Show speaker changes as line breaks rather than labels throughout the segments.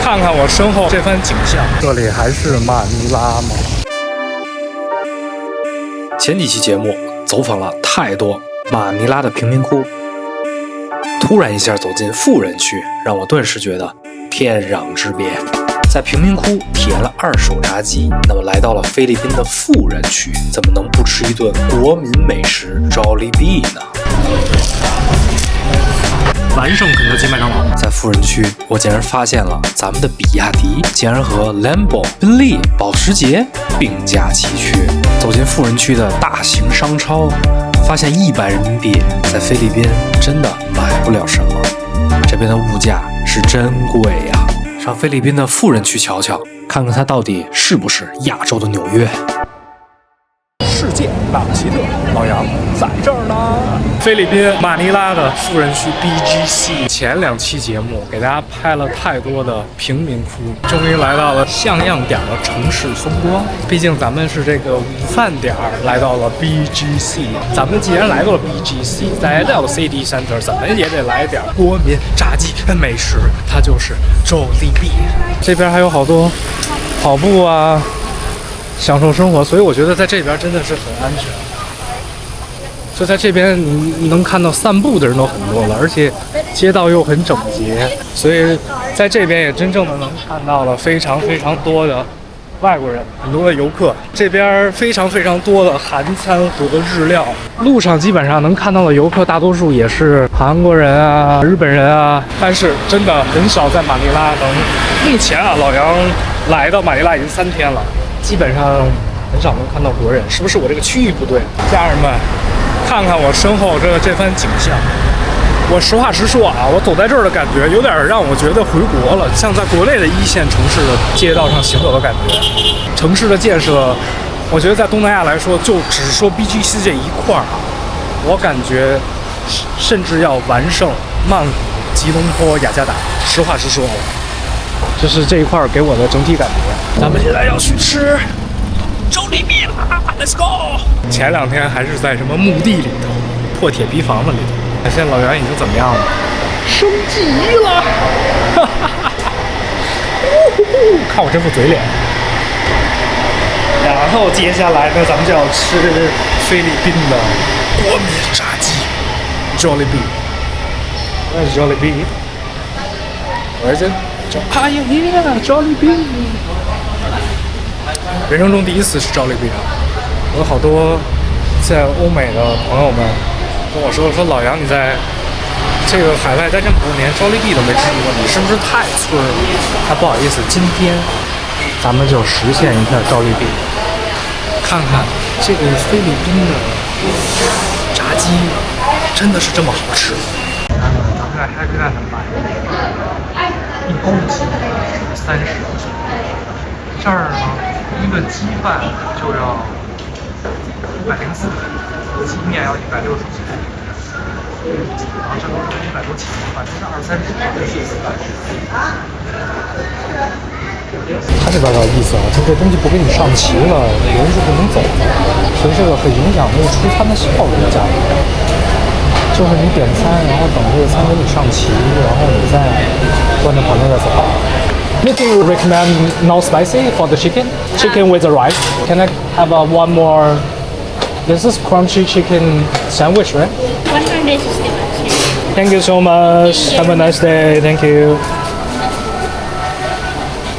看看我身后这番景象，这里还是马尼拉吗？前几期节目走访了太多马尼拉的贫民窟，突然一下走进富人区，让我顿时觉得天壤之别。在贫民窟体验了2手炸鸡，那么来到了菲律宾的富人区，怎么能不吃一顿国民美食 Jollibee 呢？完胜肯德基、麦当劳。在富人区，我竟然发现了咱们的比亚迪竟然和 Lambo、宾利、保时捷并驾齐驱。走进富人区的大型商超，发现100人民币在菲律宾真的买不了什么，这边的物价是真贵呀！上菲律宾的富人区瞧瞧，看看它到底是不是亚洲的纽约。世界纳奇特，老杨在这儿呢。菲律宾马尼拉的富人区 BGC， 前2期节目给大家拍了太多的贫民窟，终于来到了像样点的城市风光。毕竟咱们是这个午饭点来到了 BGC， 咱们既然来到了 BGC， 来到了 City Center， 咱们也得来点国民炸鸡美食，它就是 Jollibee。这边还有好多跑步啊，享受生活，所以我觉得在这边真的是很安全。就在这边你能看到散步的人都很多了，而且街道又很整洁，所以在这边也真正的能看到了非常多的外国人，很多的游客。这边非常多的韩餐和日料，路上基本上能看到的游客大多数也是韩国人啊、日本人啊，但是真的很少在马尼拉能。目前啊，老杨来到马尼拉已经3天了，基本上很少能看到国人，是不是我这个区域不对？家人们，看看我身后这番景象，我实话实说啊，我走在这儿的感觉有点让我觉得回国了，像在国内的1线城市的街道上行走的感觉。城市的建设，我觉得在东南亚来说，就只说 BGC 这一块啊，我感觉甚至要完胜曼谷、吉隆坡、雅加达。实话实说了，这是这一块给我的整体感觉。咱们现在要去吃Jollibee啦 ，Let's go！ 前2天还是在什么墓地里头、破铁皮房子里头，现在老袁已经怎么样了？升级了！看我这副嘴脸。然后接下来呢，咱们就要吃菲律宾的国民炸鸡 Jollibee。那是 Jollibee。Where is it？ 哎呀耶 ，Jollibee！ 人生中第一次吃 Jollibee， 我有好多在欧美的朋友们跟我说老杨，你在这个海外待这么多年 Jollibee 都没吃过，你是不是太村了？不好意思，今天咱们就实现一下 Jollibee， 看看这个菲律宾的炸鸡真的是这么好吃。咱们在 Happy Land 买1公斤30，这儿呢一顿鸡饭就要104，鸡面要160几，然后这都是100多起，反正是20-30他这边的意思啊，就这东西不给你上齐了，人是不能走的，所以这个很影响那个出餐的效率的价格。就是你点餐，然后等这个餐给你上齐，然后你再端着盘子再走。Would you recommend no spicy for the chicken? Chicken with the rice. Can I have one more? This is crunchy chicken sandwich, right?
160.
Thank you so much. Have a nice day. Thank you.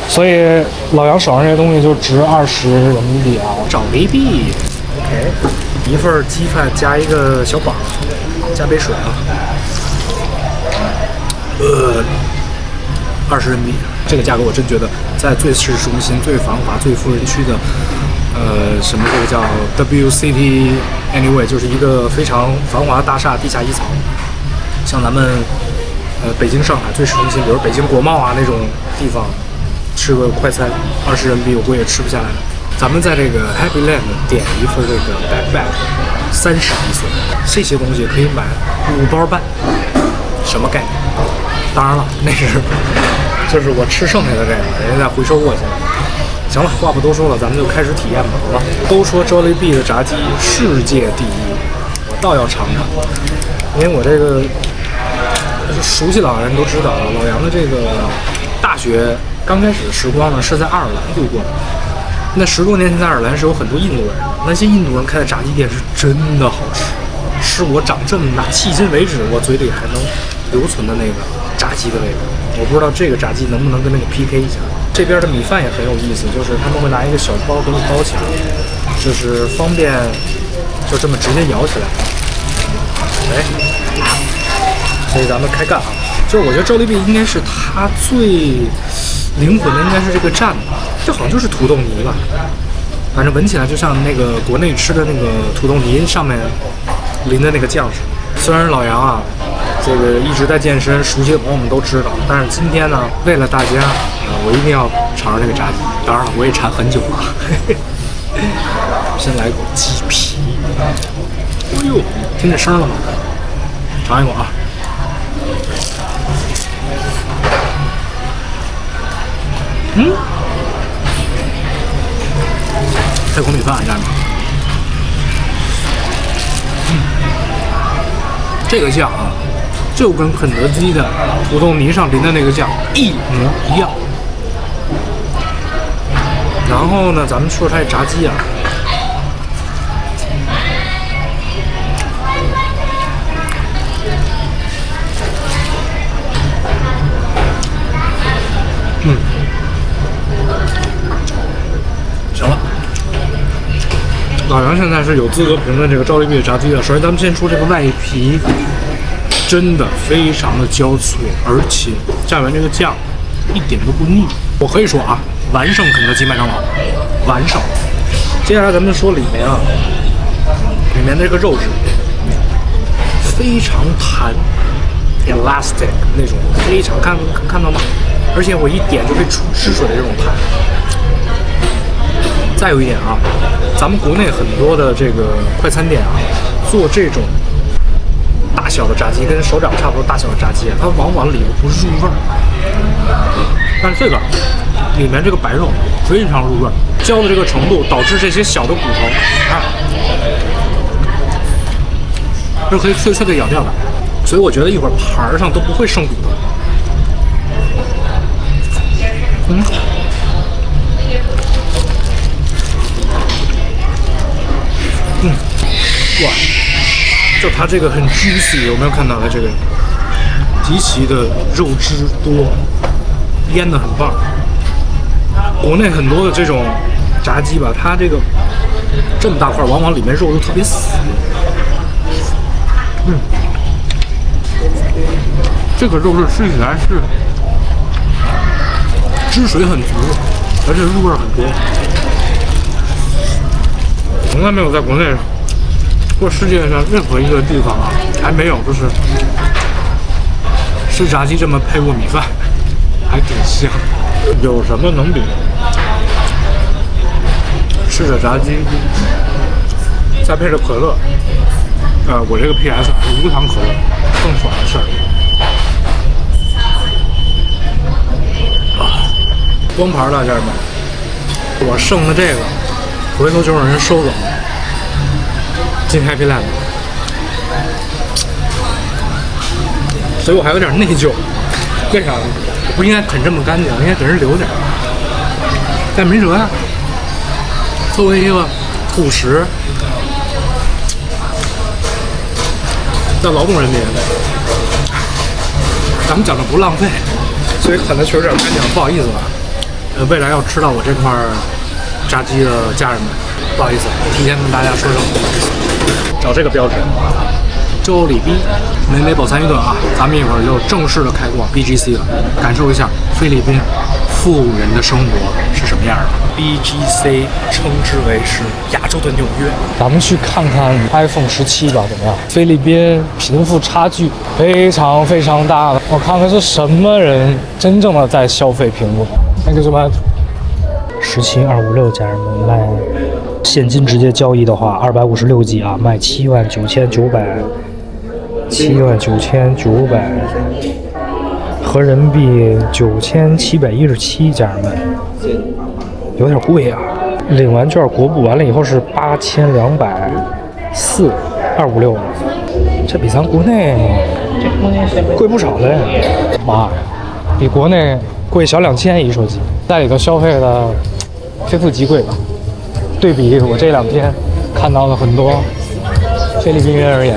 所以老杨手上这些东西就值20人民币啊！找雷币 ，OK， 一份鸡饭加一个小榜，加杯水啊。20人民币，这个价格我真觉得在最市中心、最繁华、最富人区的，什么这个叫 WCT Anyway， 就是一个非常繁华大厦地下1层，像咱们北京、上海最市中心，比如北京国贸啊那种地方，吃个快餐20人民币我估计也吃不下来。咱们在这个 Happy Land 点一份这个 backpack，30一份，这些东西可以买5包半，什么概念？当然了，那是就是我吃剩下的这个，人家再回收过去。行了，话不多说了，咱们就开始体验吧，好吧？都说 Jollibee 的炸鸡世界第一，我倒要尝尝，因为我这个熟悉老人都知道，老杨的这个大学刚开始的时光呢是在爱尔兰度过的。那10多年前在爱尔兰是有很多印度人的，那些印度人开的炸鸡店是真的好吃，是我长这么大迄今为止我嘴里还能留存的那个炸鸡的味道。我不知道这个炸鸡能不能跟那个 PK 一下。这边的米饭也很有意思，就是他们会拿一个小包给你包起来，就是方便就这么直接舀起来。哎，所以咱们开干啊！就是我觉得周丽碧应该是它最灵魂的，应该是这个蘸吧，这好像就是土豆泥吧，反正闻起来就像那个国内吃的那个土豆泥上面淋的那个酱似的。虽然老杨啊，这个一直在健身，熟悉的朋友们都知道，但是今天呢，为了大家我一定要尝尝这个炸鸡。当然了，我也馋很久了。先来口鸡皮，哎呦，听这声了吗？尝一口啊！这口米饭，家人们，这个酱啊，就跟肯德基的土豆泥上淋的那个酱一模一样。然后呢，咱们说它这炸鸡啊，行了。老杨现在是有资格评论这个赵丽碧的炸鸡的。首先，咱们先说这个外皮，真的非常的焦脆，而且蘸完这个酱一点都不腻。我可以说啊，完胜肯德基、麦当劳，完胜。接下来咱们说里面啊，里面这个肉质非常弹 ，elastic 那种，非常看到吗？而且我一点就可以出汁水的这种弹。再有一点啊，咱们国内很多的这个快餐店啊，做这种大小的炸鸡，跟手掌差不多大小的炸鸡，它往往里不入味儿。但是这个里面这个白肉非常入味儿，焦的这个程度导致这些小的骨头啊，是可以脆脆的咬掉的。所以我觉得一会儿盘上都不会剩骨头。哇，就它这个很 juicy， 有没有看到它这个极其的肉汁多，腌得很棒。国内很多的这种炸鸡吧，它这个这么大块，往往里面肉都特别死。这个肉是吃起来是汁水很足，而且入味很多。从来没有在国内或世界上任何一个地方啊，还没有就是吃炸鸡这么配过米饭，还挺香。有什么能比吃着炸鸡再配着可乐，我这个 PS 无糖可乐更爽的事儿？光盘了，家人们，我剩的这个回头就让人收走，进 Happy Land。所以我还有点内疚，为啥呢？我不应该啃这么干净，应该给人留点。但没辙呀，作为一个土食的劳动人民，咱们讲的不浪费，所以啃的确实有点干净，不好意思吧。未来要吃到我这块炸鸡的家人们，不好意思，提前跟大家说声不好意思。找这个标志，周礼宾美饱餐一顿啊！咱们一会儿就正式的开逛 BGC 了，感受一下菲律宾富人的生活是什么样的。BGC 称之为是亚洲的纽约，咱们去看看 iPhone 17吧，怎么样？菲律宾贫富差距非常非常大的，我看看是什么人真正的在消费苹果。那个什么17256，家人们卖现金直接交易的话，256 G 啊，卖79900，79900合人民币9717，家人们有点贵啊。领完券国补完了以后是8240，256，这比咱国内贵不少嘞，妈，比国内贵小2000一手机，在里头消费的非富即贵吧。对比我这2天看到了很多菲律宾人而言，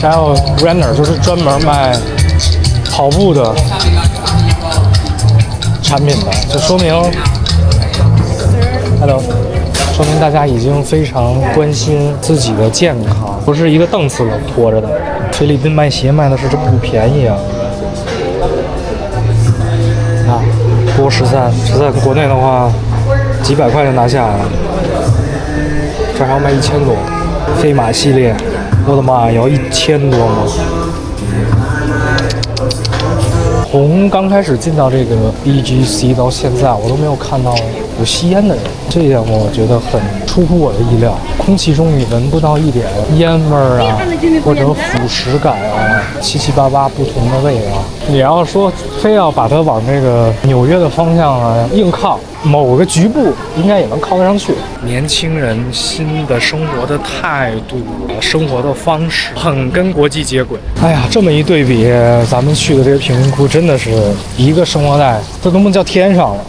还有 Runner 就是专门卖跑步的产品的，就说明 Hello， 说明大家已经非常关心自己的健康，不是一个档次的拖着的。菲律宾卖鞋卖的是真不便宜啊！啊，不过13在国内的话，几百块就拿下来了。这还要卖1000多，飞马系列，我的妈，要1000多吗？从刚开始进到这个 BGC 到现在，我都没有看到有吸烟的人，这一点我觉得很出乎我的意料。空气中你闻不到一点烟味儿啊，或者腐蚀感啊，七七八八不同的味道。你要说非要把它往这个纽约的方向啊硬靠，某个局部应该也能靠得上去。年轻人新的生活的态度、生活的方式，很跟国际接轨。哎呀，这么一对比，咱们去的这个贫民窟真的是一个生活在，这能不能叫天上了？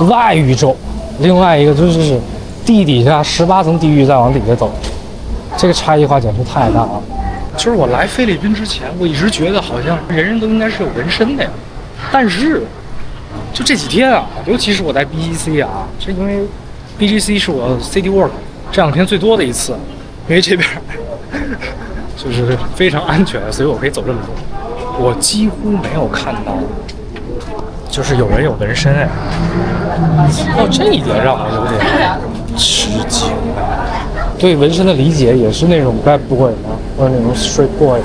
外宇宙。另外一个就是地底下18层地狱再往底下走，这个差异化简直太大了。就是我来菲律宾之前，我一直觉得好像人人都应该是有纹身的呀，但是就这几天啊，尤其是我在 BGC 啊，是因为 BGC 是我 City Walk 这2天最多的一次，因为这边就是非常安全，所以我可以走这么多。我几乎没有看到，就是有人有纹身哎。哦，这一点让我有点吃惊。对纹身的理解也是那种 bad boy 嘛，或者那种 straight boy，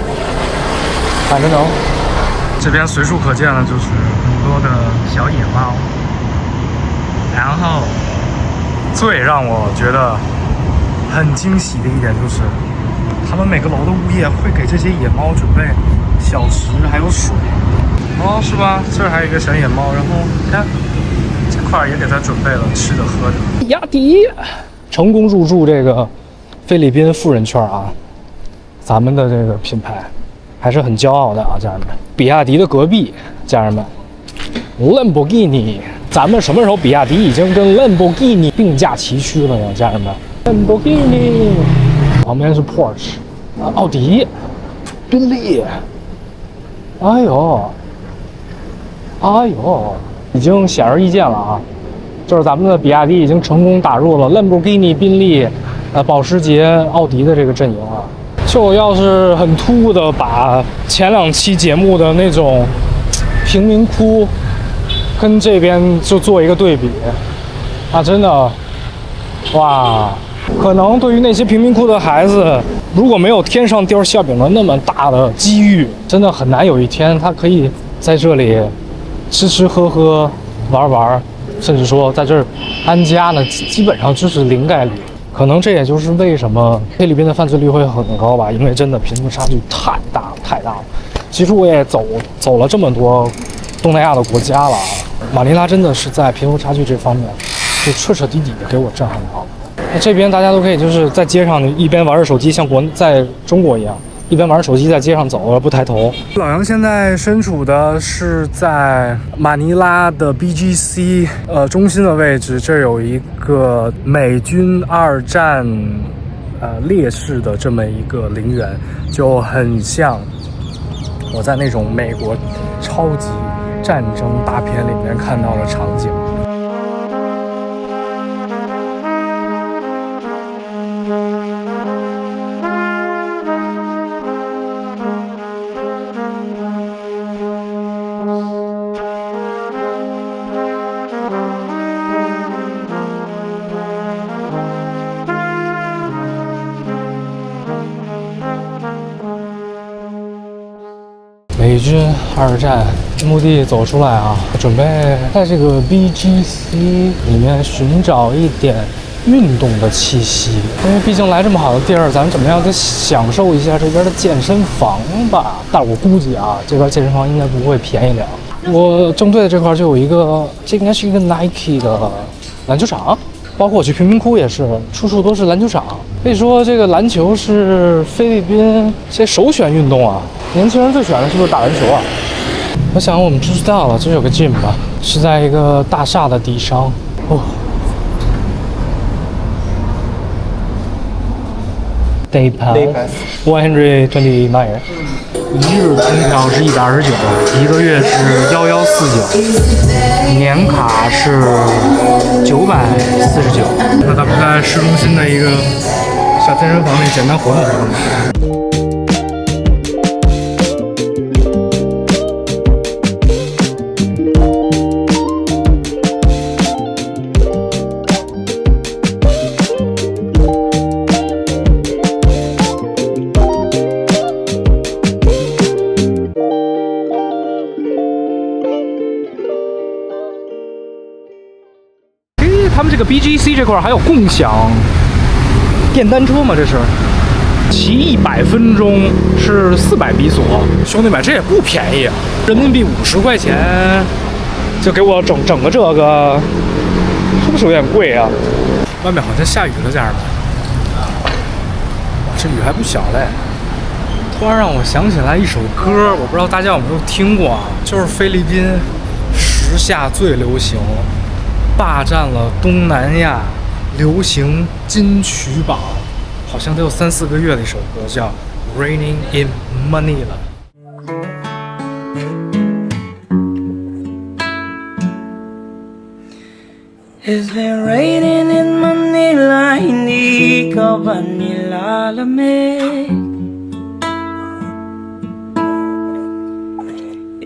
反正能。这边随处可见的就是很多的小野猫，然后最让我觉得很惊喜的一点就是，他们每个楼的物业会给这些野猫准备小食还有水。哦，是吧？这儿还有一个小野猫，然后你看这块也给它准备了吃的喝的。比亚迪成功入驻这个菲律宾富人圈啊，咱们的这个品牌还是很骄傲的啊，家人们。比亚迪的隔壁，家人们 ，Lamborghini， 咱们什么时候比亚迪已经跟 Lamborghini 并驾齐驱了呀，家人们 ？Lamborghini， 旁边是 Porsche， 奥迪，宾利，哎呦。哎呦，已经显而易见了啊！就是咱们的比亚迪已经成功打入了兰博基尼、宾利、保时捷、奥迪的这个阵营啊。就要是很突兀的把前2期节目的那种贫民窟跟这边就做一个对比，啊，真的，哇！可能对于那些贫民窟的孩子，如果没有天上掉馅饼的那么大的机遇，真的很难有一天他可以在这里吃吃喝喝玩玩，甚至说在这儿安家呢，基本上就是0概率。可能这也就是为什么菲律宾的犯罪率会很高吧，因为真的贫富差距太大了。其实我也走了这么多东南亚的国家了，马尼拉真的是在贫富差距这方面就彻底的给我震撼到了。那这边大家都可以就是在街上一边玩着手机，像在中国一样。一边玩着手机在街上走而不抬头。老杨现在身处的是在马尼拉的 BGC 中心的位置，这有一个美军2战烈士的这么一个陵园，就很像我在那种美国超级战争大片里面看到的场景。美军2战墓地走出来啊，准备在这个 BGC 里面寻找一点运动的气息，因为毕竟来这么好的地儿，咱们怎么样得享受一下这边的健身房吧。但我估计啊，这边健身房应该不会便宜了。我正对的这块就有一个，这应该是一个 Nike 的篮球场，包括我去贫民窟也是，处处都是篮球场。可以说这个篮球是菲律宾首选运动啊。年轻人最喜欢的是不是打篮球啊？我想我们知道了，这有个 gym 吧，是在一个大厦的底上。哦。Day pass 129 一日通票是129，1个月是1149，年卡是949。那咱们在市中心的一个小健身房里简单活动活动。他们这个 BGC 这块还有共享电单车吗？这是骑100分钟是400比索，兄弟们，这也不便宜啊！人民币50块钱就给我整个这个，是不是有点贵啊？外面好像下雨了，家人们，这雨还不小嘞。突然让我想起来一首歌，我不知道大家有没有听过啊，就是菲律宾时下最流行。霸占了东南亚流行金曲榜，好像得有3-4个月的一首歌，叫《Raining in Manila》。It's
been raining in Manila, hindi ka ba nilalamig?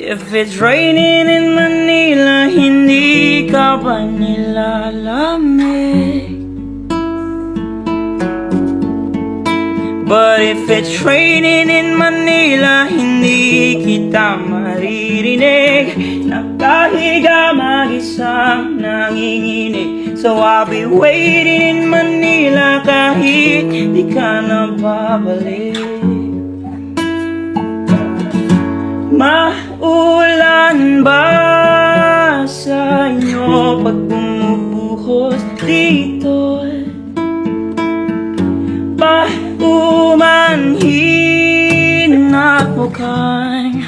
If it's raining in Manila, hindi ka ba nilalamig? But if it's raining in Manila, hindi kita maririnig. Nakahiga mag-isang nanginginig. So I'll be waiting in Manila kahit di ka na babalik. Maulan ba sa inyo pag bumubuhos dito? Paumanhin at mukhang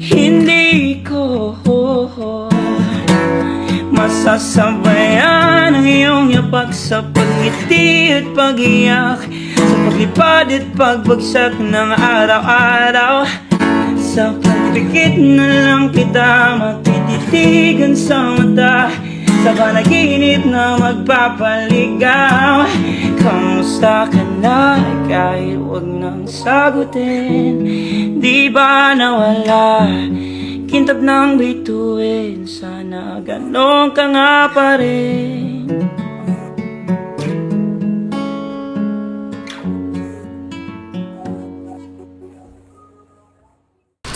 hindi ko masasabayan ang iyong yapak sa pagngiti at pag-iyak, sa paglipad at pagbagsak ng araw-araw. Sa pagpikit na lang kita matititigan sa mata, sa panaginip na magpapaligaw. Kamusta ka na kahit huwag nang sagutin? Di ba nawala kintab ng bituin? Sana ganon ka nga pa rin.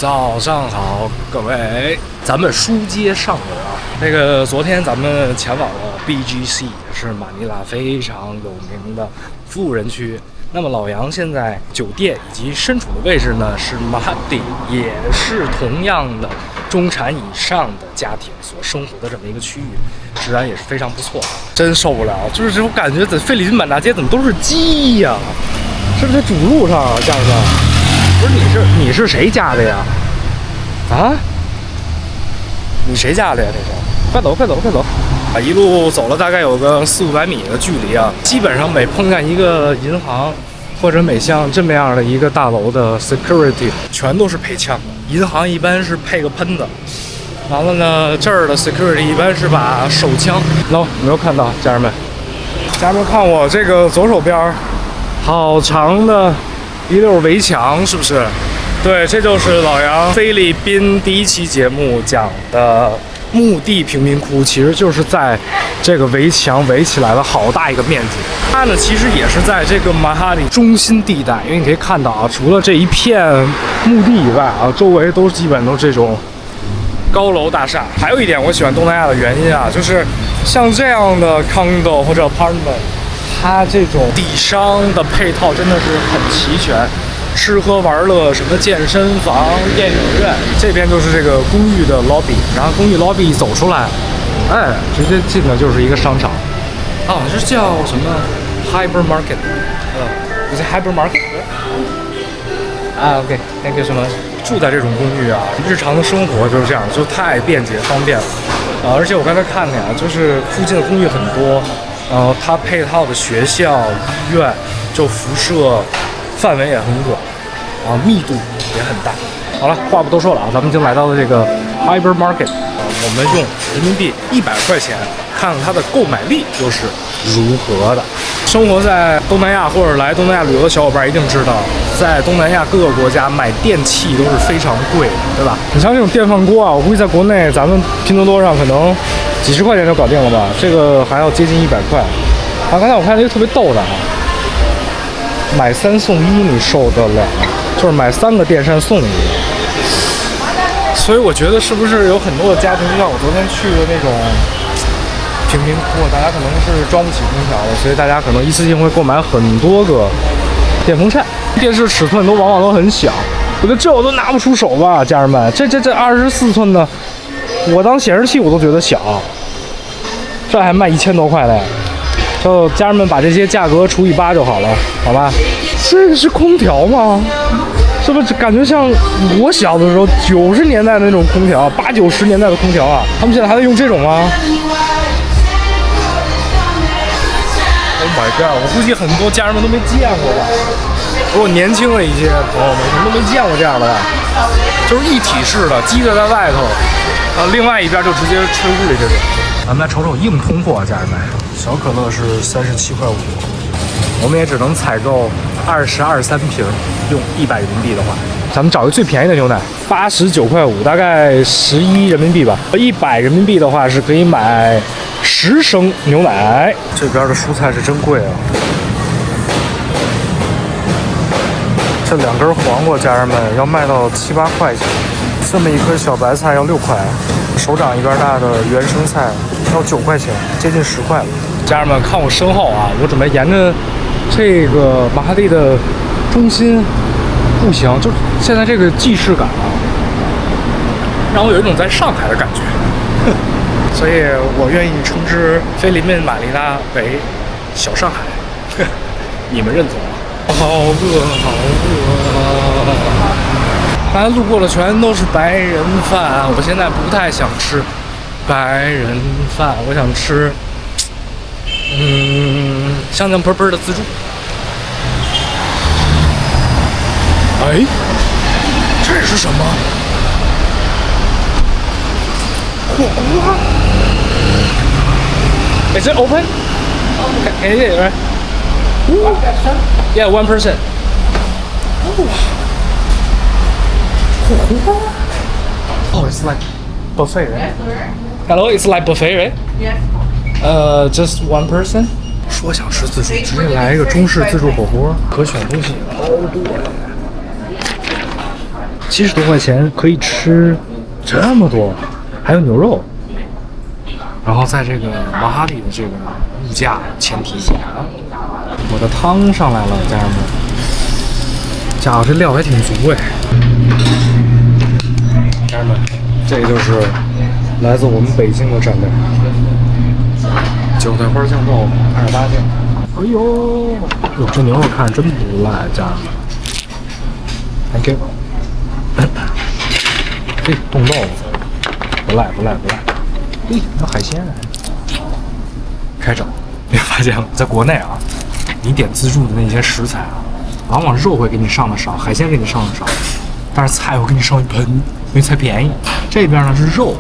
早上好，各位，咱们书接上文啊。那个昨天咱们前往了 BGC， 是马尼拉非常有名的富人区。那么老杨现在酒店以及身处的位置呢，是马哈迪，也是同样的中产以上的家庭所生活的这么一个区域，治安也是非常不错。真受不了，就是这种感觉，在菲律宾满大街怎么都是鸡呀？是不是在主路上啊，家人们？不是，你是谁家的呀？啊？你谁家的呀？这是？快走！啊，一路走了大概有个400-500米的距离啊，基本上每碰见一个银行，或者每像这么样的一个大楼的 security， 全都是配枪的。银行一般是配个喷子，完了呢，这儿的 security 一般是把手枪。有没有看到，家人们？家人们看我这个左手边，好长的一溜围墙，是不是？对，这就是老杨菲律宾第1期节目讲的墓地贫民窟，其实就是在这个围墙围起来了好大一个面积。它呢，其实也是在这个马哈里中心地带，因为你可以看到啊，除了这一片墓地以外啊，周围都基本都这种高楼大厦。还有一点我喜欢东南亚的原因啊，就是像这样的 condo 或者 apartment， 它这种底商的配套真的是很齐全。吃喝玩乐，什么健身房、电影院，这边就是这个公寓的 lobby， 然后公寓 lobby 一走出来，哎，直接进的就是一个商场。哦，这叫什么 hypermarket？ is it hypermarket？ 啊 ，OK，thank you so much。住在这种公寓啊，日常的生活就是这样，就太便捷方便了啊！而且我刚才看了呀，就是附近的公寓很多，它配套的学校、医院就辐射范围也很广啊，密度也很大。好了，话不多说了啊，咱们已经来到了这个 hypermarket 啊，我们用人民币100块钱看看它的购买力又是如何的。生活在东南亚或者来东南亚旅游的小伙伴一定知道，在东南亚各个国家买电器都是非常贵的，对吧？你像这种电饭锅啊，我估计在国内咱们拼多多上可能几十块钱就搞定了吧，这个还要接近100块。啊，刚才我看了一个特别逗的啊，买3送1你受得了？就是买3个电扇送1个。所以我觉得是不是有很多的家庭，就像我昨天去的那种贫民窟，大家可能是装不起空调的，所以大家可能一次性会购买很多个电风扇。电视尺寸往往都很小，我觉得这我都拿不出手吧，家人们。这24寸的，我当显示器我都觉得小，这还卖1000多块嘞。就家人们把这些价格除以8就好了，好吧？这个是空调吗？是不是感觉像我小的时候90年代的那种空调，80、90年代的空调啊？他们现在还在用这种吗？ Oh my god！ 我估计很多家人们都没见过吧。如果年轻的一些朋友们可能都没见过这样的吧，就是一体式的，机子在外头，另外一边就直接吹屋里这种。咱们来瞅瞅硬通货，家人们，小可乐是37.5块，我们也只能采购23瓶，用100人民币的话，咱们找一个最便宜的牛奶，89.5块，大概11人民币吧。100人民币的话是可以买10升牛奶。这边的蔬菜是真贵啊！这2根黄瓜，家人们要卖到7、8块钱。这么一颗小白菜要6块，手掌一边大的原生菜要9块钱，接近10块了。家人们看我身后啊，我准备沿着这个马哈蒂的中心步行，就现在这个既视感啊，让我有一种在上海的感觉。所以我愿意称之菲律宾马尼拉为小上海，你们认同吗？好饿，好饿！刚才路过的全都是白人饭，我现在不太想吃白人饭，我想吃，香香喷喷的自助。哎，这是什么？火锅？Is it open? Can you eat it, right? Yeah, 1 person. Oh, it's like buffet, right? Hello, it's like buffet, right?
Yes.
Just 1 person. 说想吃自助，直接来一个中式自助火锅，可选东西好多呀。70多块钱可以吃这么多，还有牛肉。然后在这个马哈蒂的这个物价前提下，我的汤上来了，家人们，家伙这料还挺足哎。家人们，这就是来自我们北京的蘸料，韭菜花酱豆腐，28酱。哎呦，哟，这牛肉看着真不赖，家人们。Thank you。嘿，冻豆腐，不赖。嘿，还有海鲜，开整。你发现了，在国内啊，你点自助的那些食材啊，往往肉会给你上的少，海鲜给你上的少，但是菜会给你上一盆，因为菜便宜。这边呢是肉，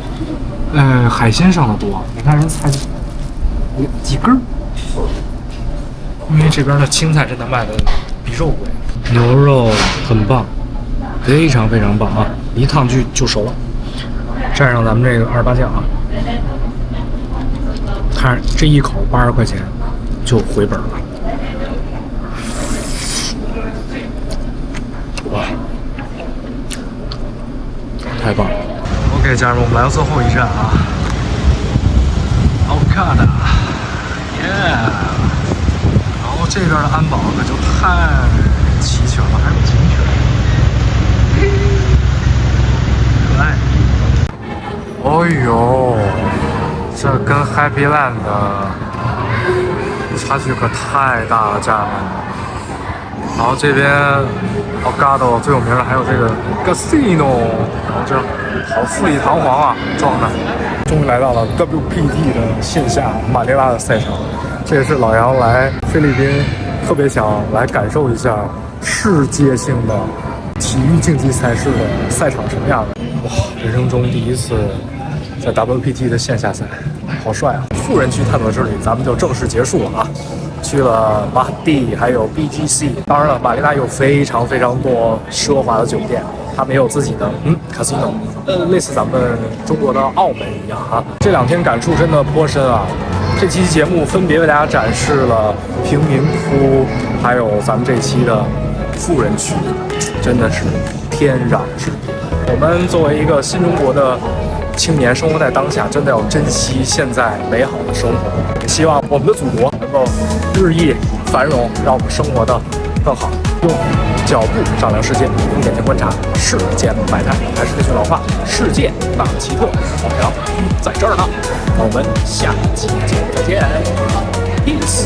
海鲜上的多。你看人菜几根儿，因为这边的青菜真的卖的比肉贵。牛肉很棒，非常棒啊！一烫就熟了，蘸上咱们这个28酱啊。看这一口80块钱就回本了，哇，太棒了 ！OK， 家人们，我们来到最后一站啊，奥卡达，耶！然后这边的安保可就太齐全了，还有警犬，可爱。哦呦！这跟 Happy Land 的差距可太大了，家人们！然后这边 Elgato 最有名的还有这个 Casino， 然后这好富丽堂皇啊，装的。终于来到了 WPT 的线下马尼拉的赛场，这也是老杨来菲律宾特别想来感受一下世界性的体育竞技赛事的赛场什么样的。哇，人生中第一次在 WPT 的线下赛，好帅啊！富人区探索之旅咱们就正式结束了啊。去了马蒂，还有 BGC， 当然了，马尼拉有非常非常多奢华的酒店，他们也有自己的casino， 类似咱们中国的澳门一样啊。这2天感触真的颇深啊。这期节目分别为大家展示了贫民窟，还有咱们这期的富人区，真的是天壤之别。我们作为一个新中国的青年，生活在当下，真的要珍惜现在美好的生活。也希望我们的祖国能够日益繁荣，让我们生活的更好。用脚步丈量世界，用眼睛观察世间百态。还是那句老话，世界那奇特，老杨在这儿呢。那我们下期节目再见 ，peace。